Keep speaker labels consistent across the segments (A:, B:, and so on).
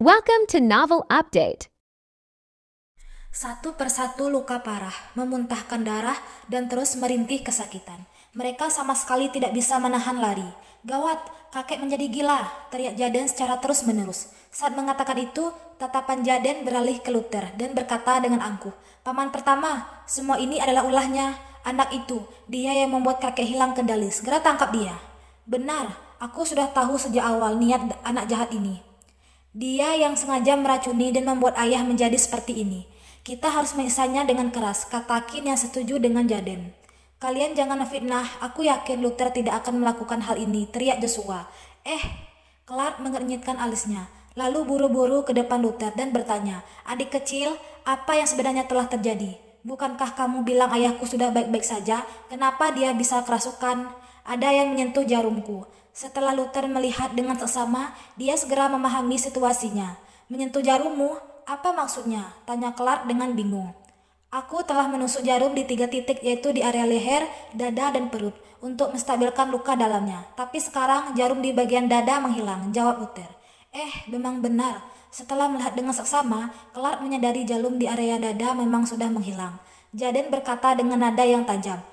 A: Welcome to Novel Update.
B: Satu persatu luka parah, memuntahkan darah, dan terus merintih kesakitan. Mereka sama sekali tidak bisa menahan lari. Gawat, kakek menjadi gila, teriak Jaden secara terus-menerus. Saat mengatakan itu, tatapan Jaden beralih ke Luther dan berkata dengan angkuh, "Paman pertama, semua ini adalah ulahnya. Anak itu, dia yang membuat kakek hilang kendali. Segera tangkap dia." "Benar, aku sudah tahu sejak awal niat anak jahat ini. Dia yang sengaja meracuni dan membuat ayah menjadi seperti ini. Kita harus menyiksanya dengan keras," kata Kin yang setuju dengan Jaden. "Kalian jangan fitnah, aku yakin Luther tidak akan melakukan hal ini," teriak Joshua. Clark mengernyitkan alisnya, lalu buru-buru ke depan Luther dan bertanya, "Adik kecil, apa yang sebenarnya telah terjadi? Bukankah kamu bilang ayahku sudah baik-baik saja? Kenapa dia bisa kerasukan? Ada yang menyentuh jarumku." Setelah Luther melihat dengan seksama, dia segera memahami situasinya. "Menyentuh jarummu? Apa maksudnya?" tanya Clark dengan bingung. "Aku telah menusuk jarum di 3 titik, yaitu di area leher, dada, dan perut, untuk menstabilkan luka dalamnya. Tapi sekarang jarum di bagian dada menghilang," jawab Luther. Memang benar." Setelah melihat dengan seksama, Clark menyadari jarum di area dada memang sudah menghilang. Jaden berkata dengan nada yang tajam,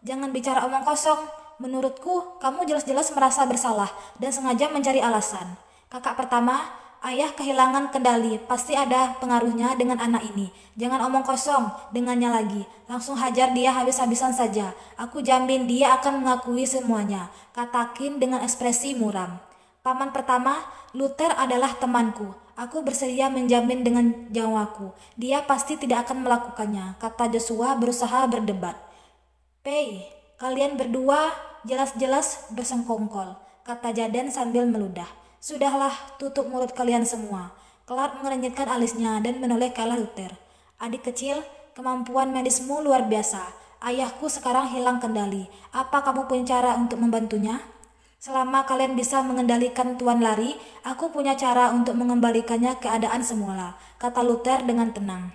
B: Jangan bicara omong kosong. Menurutku, kamu jelas-jelas merasa bersalah dan sengaja mencari alasan. Kakak pertama, ayah kehilangan kendali, pasti ada pengaruhnya dengan anak ini. Jangan omong kosong dengannya lagi. Langsung hajar dia habis-habisan saja. Aku jamin dia akan mengakui semuanya," kata Kin dengan ekspresi muram. "Paman pertama, Luther adalah temanku. Aku bersedia menjamin dengan nyawaku. Dia pasti tidak akan melakukannya," kata Joshua berusaha berdebat. Kalian berdua jelas-jelas bersengkongkol," kata Jaden sambil meludah. "Sudahlah, tutup mulut kalian semua." Clark mengernyitkan alisnya dan menoleh ke arah Luther. "Adik kecil, kemampuan medismu luar biasa. Ayahku sekarang hilang kendali. Apa kamu punya cara untuk membantunya? Selama kalian bisa mengendalikan Tuan Lari, aku punya cara untuk mengembalikannya keadaan semula," kata Luther dengan tenang.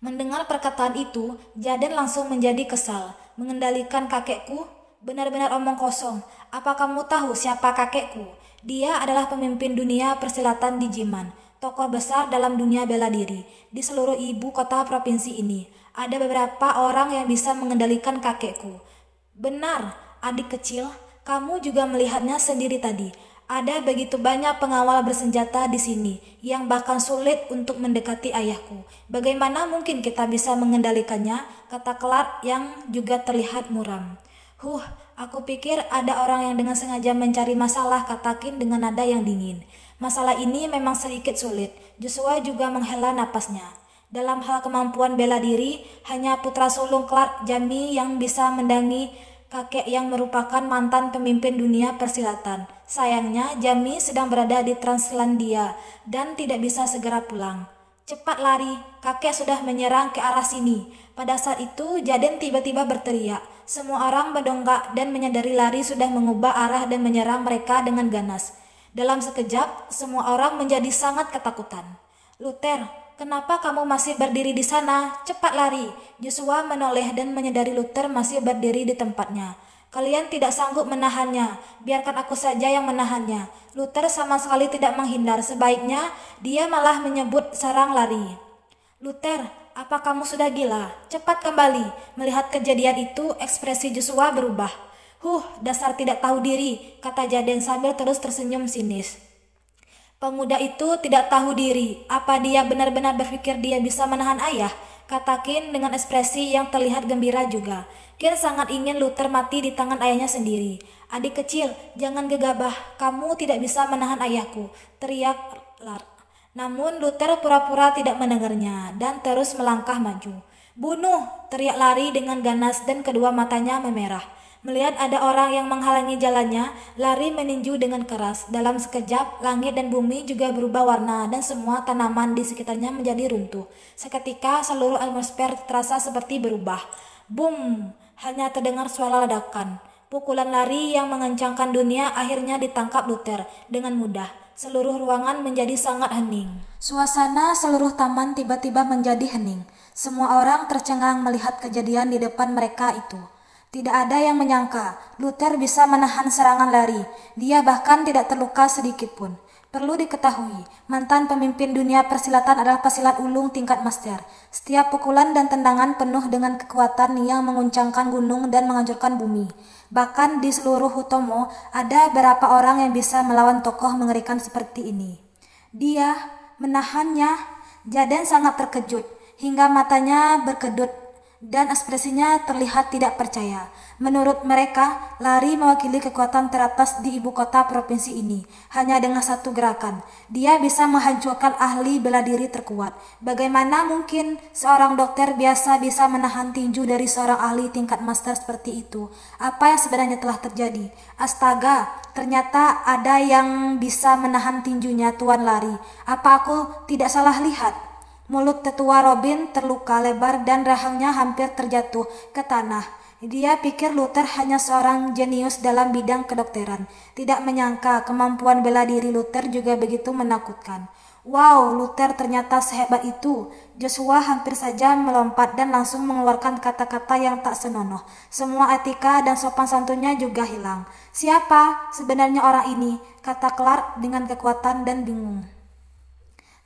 B: Mendengar perkataan itu, Jaden langsung menjadi kesal. "Mengendalikan kakekku? Benar-benar omong kosong. Apa kamu tahu siapa kakekku? Dia adalah pemimpin dunia persilatan di Jiman, tokoh besar dalam dunia bela diri. Di seluruh ibu kota provinsi ini, ada beberapa orang yang bisa mengendalikan kakekku." "Benar, adik kecil, kamu juga melihatnya sendiri tadi. Ada begitu banyak pengawal bersenjata di sini yang bahkan sulit untuk mendekati ayahku. Bagaimana mungkin kita bisa mengendalikannya?" kata Clark yang juga terlihat muram. Aku pikir ada orang yang dengan sengaja mencari masalah," kata Kin dengan nada yang dingin. "Masalah ini memang sedikit sulit." Joshua juga menghela napasnya. Dalam hal kemampuan bela diri, hanya putra sulung Clark, Jamie, yang bisa mendangi kakek yang merupakan mantan pemimpin dunia persilatan. Sayangnya, Jamie sedang berada di Translandia dan tidak bisa segera pulang. "Cepat lari, kakek sudah menyerang ke arah sini." Pada saat itu, Jaden tiba-tiba berteriak. Semua orang mendongak dan menyadari Lari sudah mengubah arah dan menyerang mereka dengan ganas. Dalam sekejap, semua orang menjadi sangat ketakutan. "Luther, kenapa kamu masih berdiri di sana? Cepat lari!" Joshua menoleh dan menyadari Luther masih berdiri di tempatnya. "Kalian tidak sanggup menahannya. Biarkan aku saja yang menahannya." Luther sama sekali tidak menghindar. Sebaiknya dia malah menyebut sarang Lari. "Luther, apa kamu sudah gila? Cepat kembali." Melihat kejadian itu, ekspresi Joshua berubah. Dasar tidak tahu diri," kata Jaden sambil terus tersenyum sinis. "Pemuda itu tidak tahu diri. Apa dia benar-benar berpikir dia bisa menahan ayah?" kata Kin dengan ekspresi yang terlihat gembira juga. Kin sangat ingin Luther mati di tangan ayahnya sendiri. "Adik kecil, jangan gegabah. Kamu tidak bisa menahan ayahku," teriak Clark. Namun Luther pura-pura tidak mendengarnya dan terus melangkah maju. "Bunuh!" teriak Lari dengan ganas dan kedua matanya memerah. Melihat ada orang yang menghalangi jalannya, Lari meninju dengan keras. Dalam sekejap, langit dan bumi juga berubah warna dan semua tanaman di sekitarnya menjadi runtuh. Seketika seluruh atmosfer terasa seperti berubah. Boom! Hanya terdengar suara ledakan. Pukulan Lari yang mengencangkan dunia akhirnya ditangkap Luther dengan mudah. Seluruh ruangan menjadi sangat hening. Suasana seluruh taman tiba-tiba menjadi hening. Semua orang tercengang melihat kejadian di depan mereka itu. Tidak ada yang menyangka Luther bisa menahan serangan Lari. Dia bahkan tidak terluka sedikit pun. Perlu diketahui, mantan pemimpin dunia persilatan adalah pesilat ulung tingkat master. Setiap pukulan dan tendangan penuh dengan kekuatan yang menguncangkan gunung dan menghancurkan bumi. Bahkan di seluruh Hutomo, ada beberapa orang yang bisa melawan tokoh mengerikan seperti ini. Dia menahannya. Jaden sangat terkejut, hingga matanya berkedut dan ekspresinya terlihat tidak percaya. Menurut mereka, Lari mewakili kekuatan teratas di ibu kota provinsi ini. Hanya dengan satu gerakan, dia bisa menghancurkan ahli bela diri terkuat. Bagaimana mungkin seorang dokter biasa bisa menahan tinju dari seorang ahli tingkat master seperti itu? Apa yang sebenarnya telah terjadi? Astaga, ternyata ada yang bisa menahan tinjunya Tuan Lari. Apa aku tidak salah lihat? Mulut tetua Robin terluka lebar dan rahangnya hampir terjatuh ke tanah. Dia pikir Luther hanya seorang jenius dalam bidang kedokteran. Tidak menyangka kemampuan bela diri Luther juga begitu menakutkan. Wow, Luther ternyata sehebat itu. Joshua hampir saja melompat dan langsung mengeluarkan kata-kata yang tak senonoh. Semua etika dan sopan santunnya juga hilang. Siapa sebenarnya orang ini? Kata Clark dengan kekuatan dan bingung.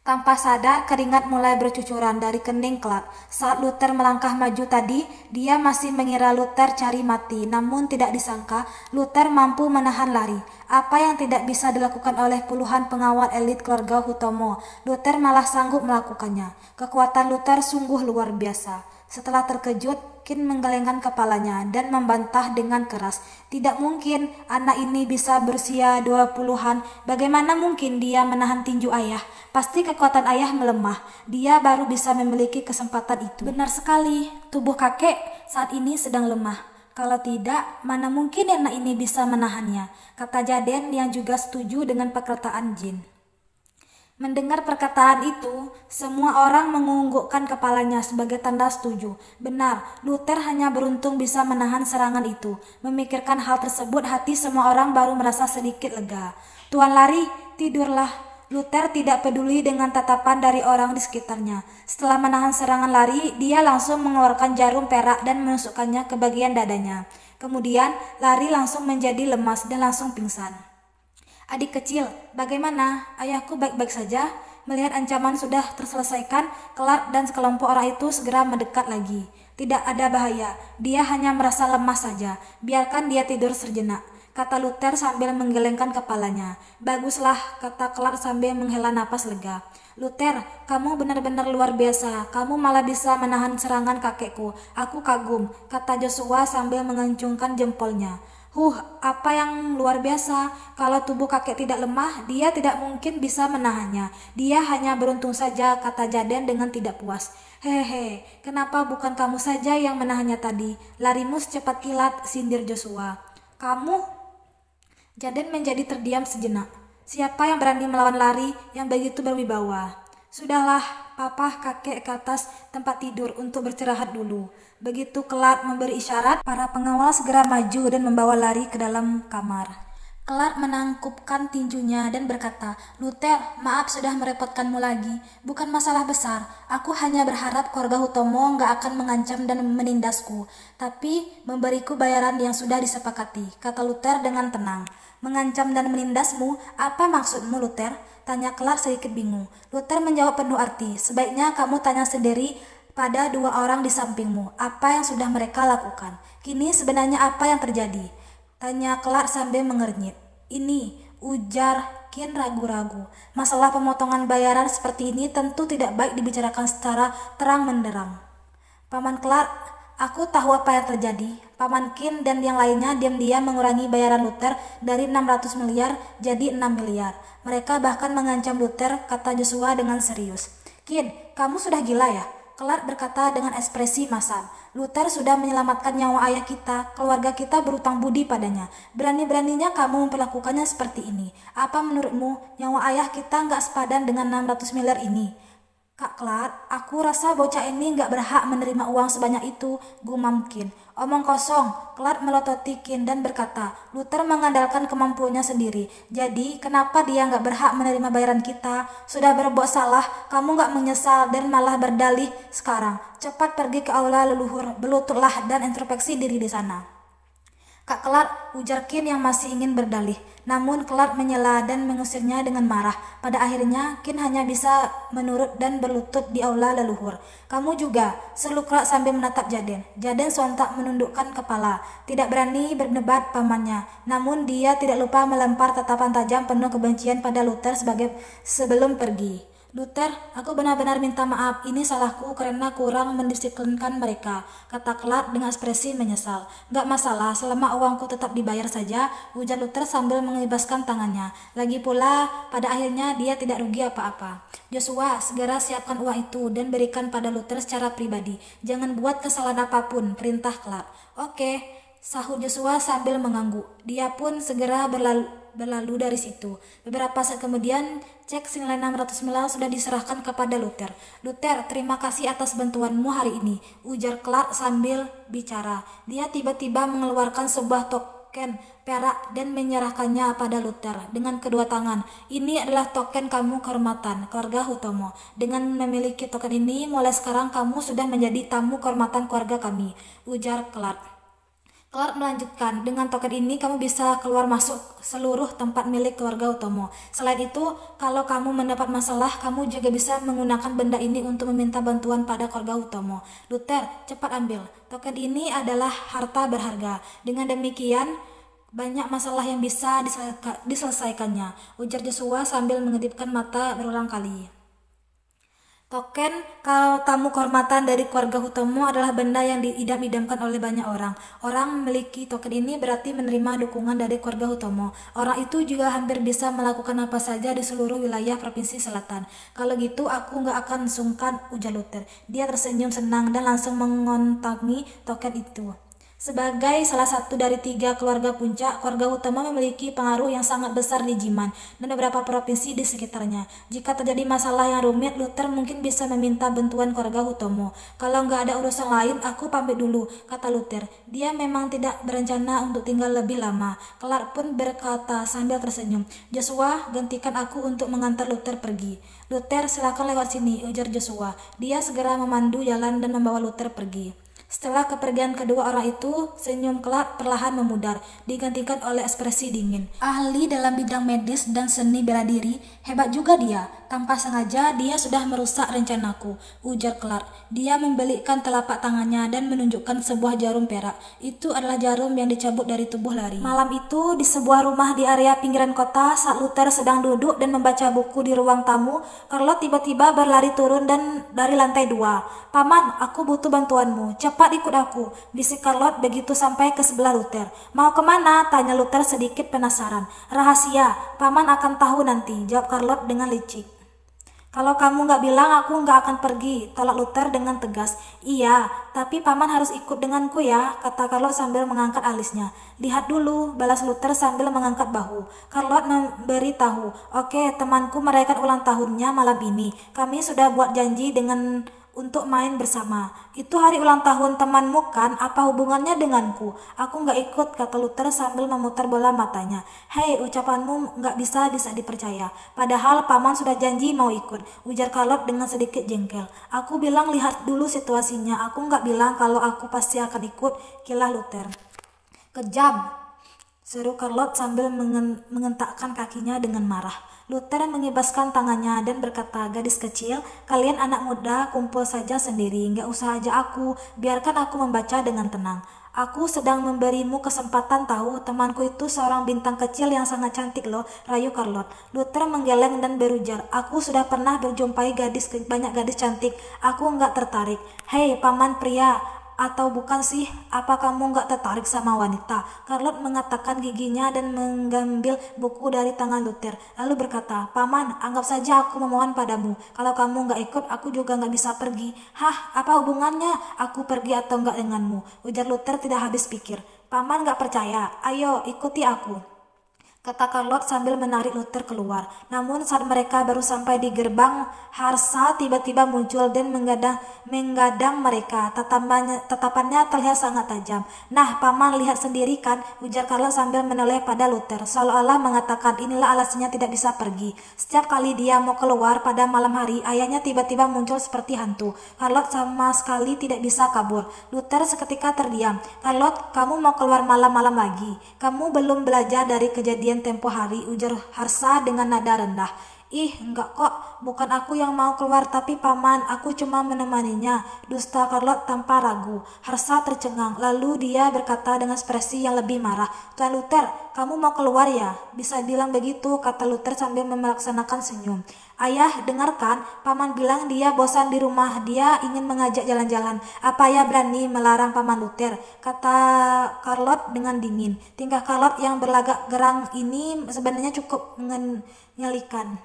B: Tanpa sadar, keringat mulai bercucuran dari kening Clark. Saat Luther melangkah maju tadi, dia masih mengira Luther cari mati. Namun tidak disangka, Luther mampu menahan Lari. Apa yang tidak bisa dilakukan oleh puluhan pengawal elit keluarga Hutomo, Luther malah sanggup melakukannya. Kekuatan Luther sungguh luar biasa. Setelah terkejut, Kin menggelengkan kepalanya dan membantah dengan keras. Tidak mungkin, anak ini bisa berusia 20-an. Bagaimana mungkin dia menahan tinju ayah? Pasti kekuatan ayah melemah. Dia baru bisa memiliki kesempatan itu. Benar sekali, tubuh kakek saat ini sedang lemah. Kalau tidak, mana mungkin anak ini bisa menahannya, kata Jaden yang juga setuju dengan perkataan Jin. Mendengar perkataan itu, semua orang mengunggukkan kepalanya sebagai tanda setuju. Benar, Luther hanya beruntung bisa menahan serangan itu. Memikirkan hal tersebut, hati semua orang baru merasa sedikit lega. Tuan Lari, tidurlah. Luther tidak peduli dengan tatapan dari orang di sekitarnya. Setelah menahan serangan Lari, dia langsung mengeluarkan jarum perak dan menusukkannya ke bagian dadanya. Kemudian, Lari langsung menjadi lemas dan langsung pingsan. Adik kecil, bagaimana? Ayahku baik-baik saja. Melihat ancaman sudah terselesaikan, Clark dan sekelompok orang itu segera mendekat lagi. Tidak ada bahaya, dia hanya merasa lemas saja. Biarkan dia tidur sejenak, kata Luther sambil menggelengkan kepalanya. Baguslah, kata Clark sambil menghela napas lega. Luther, kamu benar-benar luar biasa. Kamu malah bisa menahan serangan kakekku. Aku kagum, kata Joshua sambil mengencungkan jempolnya. Apa yang luar biasa? Kalau tubuh kakek tidak lemah, dia tidak mungkin bisa menahannya. Dia hanya beruntung saja, kata Jaden dengan tidak puas. Hehe, kenapa bukan kamu saja yang menahannya tadi? Larimu secepat kilat, sindir Joshua. Kamu? Jaden menjadi terdiam sejenak. Siapa yang berani melawan Lari yang begitu berwibawa? Sudahlah, papa kakek ke atas tempat tidur untuk beristirahat dulu. Begitu Clark memberi isyarat, para pengawal segera maju dan membawa Lari ke dalam kamar. Clark menangkupkan tinjunya dan berkata, Luther, maaf sudah merepotkanmu lagi. Bukan masalah besar. Aku hanya berharap keluarga Hutomo nggak akan mengancam dan menindasku, tapi memberiku bayaran yang sudah disepakati, kata Luther dengan tenang. Mengancam dan menindasmu? Apa maksudmu, Luther? Tanya Clark sedikit bingung. Luther menjawab penuh arti. Sebaiknya kamu tanya sendiri pada dua orang di sampingmu. Apa yang sudah mereka lakukan? Kini sebenarnya apa yang terjadi? Tanya Clark sambil mengernyit. Ini, ujar Kin ragu-ragu. Masalah pemotongan bayaran seperti ini tentu tidak baik dibicarakan secara terang menderang. Paman Clark, aku tahu apa yang terjadi. Paman Kin dan yang lainnya diam-diam mengurangi bayaran Luther dari 600 miliar jadi 6 miliar. Mereka bahkan mengancam Luther, kata Joshua dengan serius. Kin, kamu sudah gila ya? Clark berkata dengan ekspresi masam. Luther sudah menyelamatkan nyawa ayah kita, keluarga kita berutang budi padanya. Berani-beraninya kamu memperlakukannya seperti ini. Apa menurutmu nyawa ayah kita nggak sepadan dengan 600 miliar ini? Kak Clark, aku rasa bocah ini nggak berhak menerima uang sebanyak itu, gumam Kin. Omong kosong, Clark melototi Kin dan berkata, Luther mengandalkan kemampuannya sendiri. Jadi, kenapa dia nggak berhak menerima bayaran kita? Sudah berbuat salah, kamu nggak menyesal dan malah berdalih sekarang. Cepat pergi ke aula leluhur, berlututlah dan introspeksi diri di sana. Kak Clark, ujar Kin yang masih ingin berdalih. Namun Clark menyela dan mengusirnya dengan marah. Pada akhirnya, Kin hanya bisa menurut dan berlutut di aula leluhur. Kamu juga, seru Clark sambil menatap Jaden. Jaden sontak menundukkan kepala, tidak berani berdebat pamannya. Namun dia tidak lupa melempar tatapan tajam penuh kebencian pada Luther sebelum pergi. Luther, aku benar-benar minta maaf. Ini salahku karena kurang mendisiplinkan mereka, kata Clark dengan ekspresi menyesal. Gak masalah, selama uangku tetap dibayar saja, ujar Luther sambil mengibaskan tangannya. Lagi pula, pada akhirnya dia tidak rugi apa-apa. Joshua, segera siapkan uang itu dan berikan pada Luther secara pribadi. Jangan buat kesalahan apapun, perintah Clark. Oke, sahut Joshua sambil mengangguk. Dia pun segera berlalu dari situ. Beberapa saat kemudian, cek senilai 600 mil sudah diserahkan kepada Luther. Luther, terima kasih atas bantuanmu hari ini, ujar Clark sambil bicara. Dia tiba-tiba mengeluarkan sebuah token perak dan menyerahkannya pada Luther dengan kedua tangan. Ini adalah token kamu kehormatan, keluarga Hutomo. Dengan memiliki token ini, mulai sekarang kamu sudah menjadi tamu kehormatan keluarga kami, ujar Clark. Clark melanjutkan, dengan token ini kamu bisa keluar masuk seluruh tempat milik keluarga Hutomo. Selain itu, kalau kamu mendapat masalah, kamu juga bisa menggunakan benda ini untuk meminta bantuan pada keluarga Hutomo. Luther, cepat ambil. Token ini adalah harta berharga. Dengan demikian, banyak masalah yang bisa diselesaikannya, ujar Joshua sambil mengedipkan mata berulang kali. Token kalau tamu kehormatan dari keluarga Hutomo adalah benda yang diidam-idamkan oleh banyak orang. Orang memiliki token ini berarti menerima dukungan dari keluarga Hutomo. Orang itu juga hampir bisa melakukan apa saja di seluruh wilayah provinsi selatan. Kalau gitu aku nggak akan sungkan, ujar Luther. Dia tersenyum senang dan langsung mengontangi token itu. Sebagai salah satu dari 3 keluarga puncak, keluarga Hutomo memiliki pengaruh yang sangat besar di Jiman dan beberapa provinsi di sekitarnya. Jika terjadi masalah yang rumit, Luther mungkin bisa meminta bantuan keluarga Hutomo. Kalau nggak ada urusan lain, aku pamit dulu, kata Luther. Dia memang tidak berencana untuk tinggal lebih lama. Clark pun berkata sambil tersenyum, Joshua, gantikan aku untuk mengantar Luther pergi. Luther, silakan lewat sini, ujar Joshua. Dia segera memandu jalan dan membawa Luther pergi. Setelah kepergian kedua orang itu, senyum Clark perlahan memudar, digantikan oleh ekspresi dingin. Ahli dalam bidang medis dan seni bela diri, hebat juga dia. Tanpa sengaja, dia sudah merusak rencanaku, ujar Clark. Dia membelikkan telapak tangannya dan menunjukkan sebuah jarum perak. Itu adalah jarum yang dicabut dari tubuh Larry. Malam itu, di sebuah rumah di area pinggiran kota, saat Luther sedang duduk dan membaca buku di ruang tamu, Charlotte tiba-tiba berlari turun dan dari lantai 2. Paman, aku butuh bantuanmu. Cepat ikut aku, bisik Charlotte begitu sampai ke sebelah Luther. Mau kemana? Tanya Luther sedikit penasaran. Rahasia, paman akan tahu nanti, jawab Charlotte dengan licik. Kalau kamu nggak bilang, aku nggak akan pergi, tolak Luther dengan tegas. Iya, tapi paman harus ikut denganku ya, kata Charlotte sambil mengangkat alisnya. Lihat dulu, balas Luther sambil mengangkat bahu. Charlotte memberi tahu, oke, temanku merayakan ulang tahunnya malam ini. Kami sudah buat janji untuk main bersama. Itu hari ulang tahun temanmu kan? Apa hubungannya denganku? Aku nggak ikut, kata Luther sambil memutar bola matanya. Hei, ucapanmu nggak bisa dipercaya. Padahal paman sudah janji mau ikut, ujar Charlotte dengan sedikit jengkel. Aku bilang lihat dulu situasinya. Aku nggak bilang kalau aku pasti akan ikut, kilah Luther. Kejam, seru Charlotte sambil mengentakkan kakinya dengan marah. Luther mengibaskan tangannya dan berkata, gadis kecil, kalian anak muda kumpul saja sendiri, nggak usah ajak aku, biarkan aku membaca dengan tenang. Aku sedang memberimu kesempatan tahu, temanku itu seorang bintang kecil yang sangat cantik loh, rayu Charlotte. Luther menggeleng dan berujar, aku sudah pernah berjumpai banyak gadis cantik, aku nggak tertarik. Hei, paman pria, atau bukan sih, apa kamu nggak tertarik sama wanita? Charlotte mengatakan giginya dan mengambil buku dari tangan Luther, lalu berkata, paman, anggap saja aku memohon padamu. Kalau kamu nggak ikut, aku juga nggak bisa pergi. Hah, apa hubungannya aku pergi atau nggak denganmu? Ujar Luther tidak habis pikir. Paman nggak percaya? Ayo, ikuti aku, kata Charlotte sambil menarik Luther keluar. Namun saat mereka baru sampai di gerbang, Harsa tiba-tiba muncul dan menggadang mereka. Tatapannya terlihat sangat tajam. Nah, paman lihat sendiri kan, ujar Charlotte sambil menoleh pada Luther, seolah-olah mengatakan inilah alasannya tidak bisa pergi. Setiap kali dia mau keluar pada malam hari, ayahnya tiba-tiba muncul seperti hantu. Charlotte sama sekali tidak bisa kabur. Luther seketika terdiam. Charlotte, kamu mau keluar malam-malam lagi? Kamu belum belajar dari kejadian kejadian tempo hari, ujar Harsa dengan nada rendah. Ih, enggak kok, bukan aku yang mau keluar tapi paman, aku cuma menemaninya, dusta Charlotte tanpa ragu. Harsa tercengang, lalu dia berkata dengan ekspresi yang lebih marah, Tuan Luther, kamu mau keluar ya? Bisa bilang begitu, kata Luther sambil melaksanakan senyum. Ayah, dengarkan, paman bilang dia bosan di rumah, dia ingin mengajak jalan-jalan. Apa ayah berani melarang paman Luther? Kata Charlotte dengan dingin. Tingkah Charlotte yang berlagak gerang ini sebenarnya cukup menyelikan.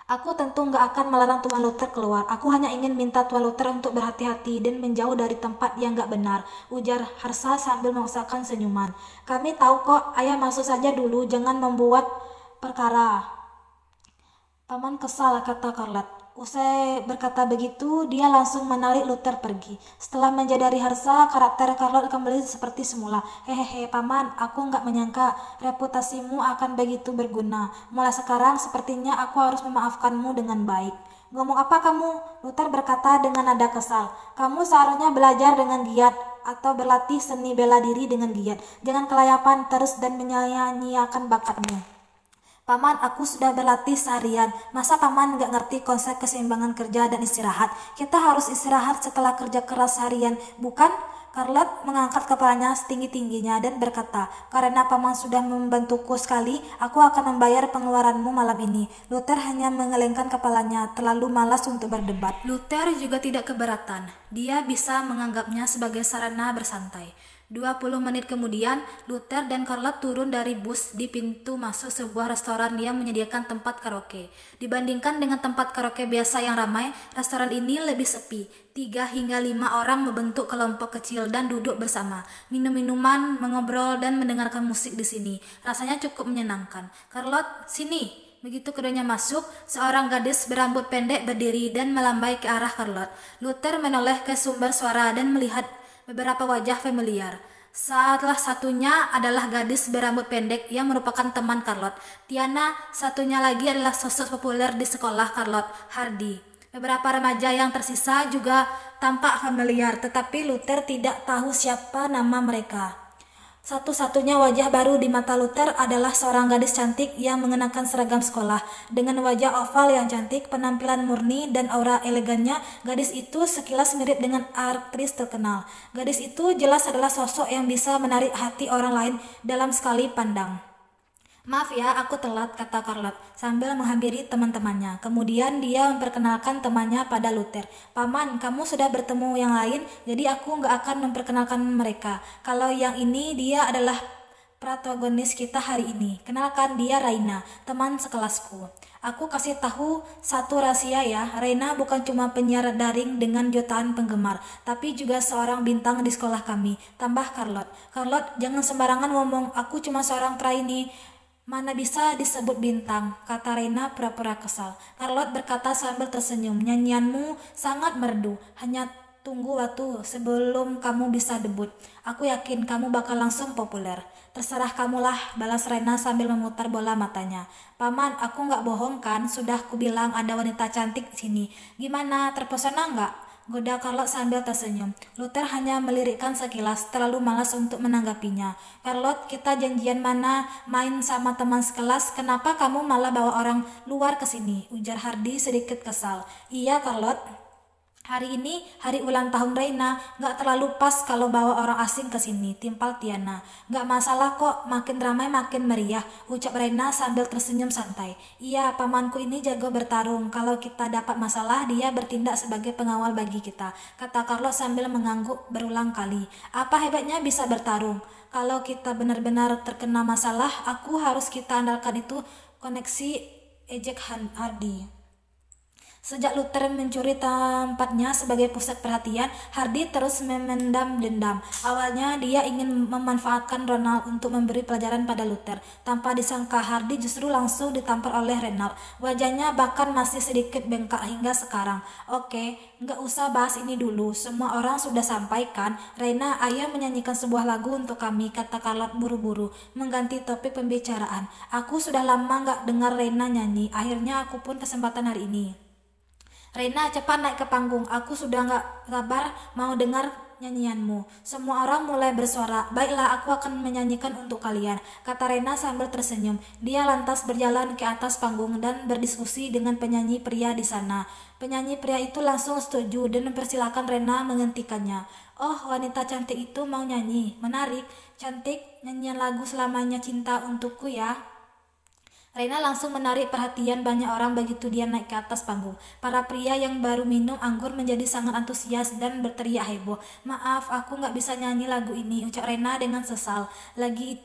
B: Aku tentu nggak akan melarang Tuan Luther keluar. Aku hanya ingin minta Tuan Luther untuk berhati-hati dan menjauh dari tempat yang nggak benar, ujar Harsa sambil memaksakan senyuman. Kami tahu kok, ayah masuk saja dulu, jangan membuat perkara. Paman kesal, kata Charlotte. Usai berkata begitu, dia langsung menarik Luther pergi. Setelah menjadari Harsa, karakter Charlotte kembali seperti semula. Hehehe, paman, aku nggak menyangka reputasimu akan begitu berguna. Mulai sekarang, sepertinya aku harus memaafkanmu dengan baik. Ngomong apa kamu? Luther berkata dengan nada kesal. Kamu seharusnya belajar dengan giat atau berlatih seni bela diri dengan giat. Jangan kelayapan terus dan menyanyiakan bakatmu. Paman, aku sudah berlatih seharian. Masa paman nggak ngerti konsep keseimbangan kerja dan istirahat? Kita harus istirahat setelah kerja keras seharian, bukan? Charlotte mengangkat kepalanya setinggi-tingginya dan berkata, karena paman sudah membantuku sekali, aku akan membayar pengeluaranmu malam ini. Luther hanya mengelengkan kepalanya, terlalu malas untuk berdebat. Luther juga tidak keberatan. Dia bisa menganggapnya sebagai sarana bersantai. 20 menit kemudian, Luther dan Charlotte turun dari bus di pintu masuk sebuah restoran yang menyediakan tempat karaoke. Dibandingkan dengan tempat karaoke biasa yang ramai, restoran ini lebih sepi. 3 hingga 5 orang membentuk kelompok kecil dan duduk bersama, minum minuman, mengobrol, dan mendengarkan musik di sini. Rasanya cukup menyenangkan. Charlotte, sini. Begitu keduanya masuk, seorang gadis berambut pendek berdiri dan melambai ke arah Charlotte. Luther menoleh ke sumber suara dan melihat beberapa wajah familiar. Salah satunya adalah gadis berambut pendek yang merupakan teman Charlotte. Tiana, satunya lagi adalah sosok populer di sekolah Charlotte, Hardy. Beberapa remaja yang tersisa juga tampak familiar, tetapi Luther tidak tahu siapa nama mereka. Satu-satunya wajah baru di mata Luther adalah seorang gadis cantik yang mengenakan seragam sekolah. Dengan wajah oval yang cantik, penampilan murni, dan aura elegannya, gadis itu sekilas mirip dengan aktris terkenal. Gadis itu jelas adalah sosok yang bisa menarik hati orang lain dalam sekali pandang. Maaf ya, aku telat, kata Charlotte sambil menghampiri teman-temannya. Kemudian dia memperkenalkan temannya pada Luther. Paman, kamu sudah bertemu yang lain, jadi aku nggak akan memperkenalkan mereka. Kalau yang ini, dia adalah protagonis kita hari ini. Kenalkan, dia Raina, teman sekelasku. Aku kasih tahu satu rahasia ya, Raina bukan cuma penyiar daring dengan jutaan penggemar, tapi juga seorang bintang di sekolah kami, tambah Charlotte. Charlotte, jangan sembarangan ngomong, aku cuma seorang trainee. Mana bisa disebut bintang, kata Raina pura-pura kesal. Charlotte berkata sambil tersenyum, nyanyianmu sangat merdu, hanya tunggu waktu sebelum kamu bisa debut. Aku yakin kamu bakal langsung populer. Terserah kamulah, balas Raina sambil memutar bola matanya. Paman, aku nggak bohong kan, sudah kubilang ada wanita cantik di sini. Gimana, terpesona nggak? Goda Charlotte sambil tersenyum. Luther hanya melirikkan sekilas, terlalu malas untuk menanggapinya. Charlotte, kita janjian mana main sama teman sekelas, kenapa kamu malah bawa orang luar ke sini? Ujar Hardy sedikit kesal. Iya Charlotte, hari ini hari ulang tahun Raina, nggak terlalu pas kalau bawa orang asing ke sini, timpal Tiana. Nggak masalah kok, makin ramai makin meriah, ucap Raina sambil tersenyum santai. Iya, pamanku ini jago bertarung, kalau kita dapat masalah dia bertindak sebagai pengawal bagi kita, kata Carlos sambil mengangguk berulang kali. Apa hebatnya bisa bertarung? Kalau kita benar-benar terkena masalah, aku harus kita andalkan itu koneksi, ejek Hardy. Sejak Luther mencuri tempatnya sebagai pusat perhatian, Hardy terus memendam dendam. Awalnya dia ingin memanfaatkan Ronald untuk memberi pelajaran pada Luther. Tanpa disangka, Hardy justru langsung ditampar oleh Ronald. Wajahnya bahkan masih sedikit bengkak hingga sekarang. Oke, nggak usah bahas ini dulu. Semua orang sudah sampaikan. Raina, ayah menyanyikan sebuah lagu untuk kami, kata Charlotte buru-buru, mengganti topik pembicaraan. Aku sudah lama nggak dengar Raina nyanyi. Akhirnya aku pun kesempatan hari ini. Raina, cepat naik ke panggung. Aku sudah gak sabar mau dengar nyanyianmu. Semua orang mulai bersuara. Baiklah, aku akan menyanyikan untuk kalian, kata Rena sambil tersenyum. Dia lantas berjalan ke atas panggung dan berdiskusi dengan penyanyi pria di sana. Penyanyi pria itu langsung setuju dan mempersilahkan Rena menghentikannya. Oh, wanita cantik itu mau nyanyi. Menarik. Cantik, nyanyian lagu Selamanya Cinta Untukku ya. Rena langsung menarik perhatian banyak orang begitu dia naik ke atas panggung. Para pria yang baru minum anggur menjadi sangat antusias dan berteriak heboh. Maaf, aku nggak bisa nyanyi lagu ini, ucap Rena dengan sesal. Lagi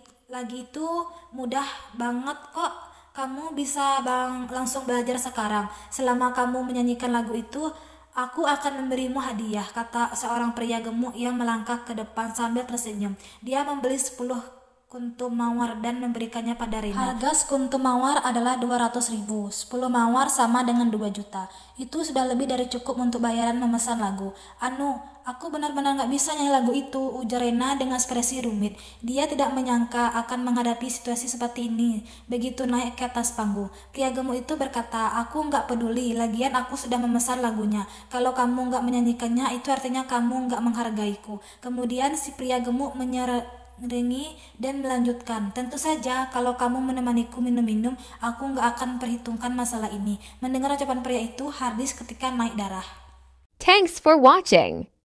B: itu mudah banget kok. Kamu bisa langsung belajar sekarang. Selama kamu menyanyikan lagu itu, aku akan memberimu hadiah, kata seorang pria gemuk yang melangkah ke depan sambil tersenyum. Dia membeli 10 kuntum mawar dan memberikannya pada Rena. Harga sekuntum mawar adalah 200.000. 10 mawar sama dengan 2 juta. Itu sudah lebih dari cukup untuk bayaran memesan lagu. Anu, aku benar-benar gak bisa nyanyi lagu itu, ujar Rena dengan ekspresi rumit. Dia tidak menyangka akan menghadapi situasi seperti ini. Begitu naik ke atas panggung, pria gemuk itu berkata, aku gak peduli, lagian aku sudah memesan lagunya. Kalau kamu gak menyanyikannya, itu artinya kamu gak menghargaiku. Kemudian si pria gemuk menyerengi dan melanjutkan, tentu saja kalau kamu menemaniku minum-minum, aku gak akan perhitungkan masalah ini. Mendengar ucapan pria itu, Hardis ketika naik darah.
A: Thanks for watching.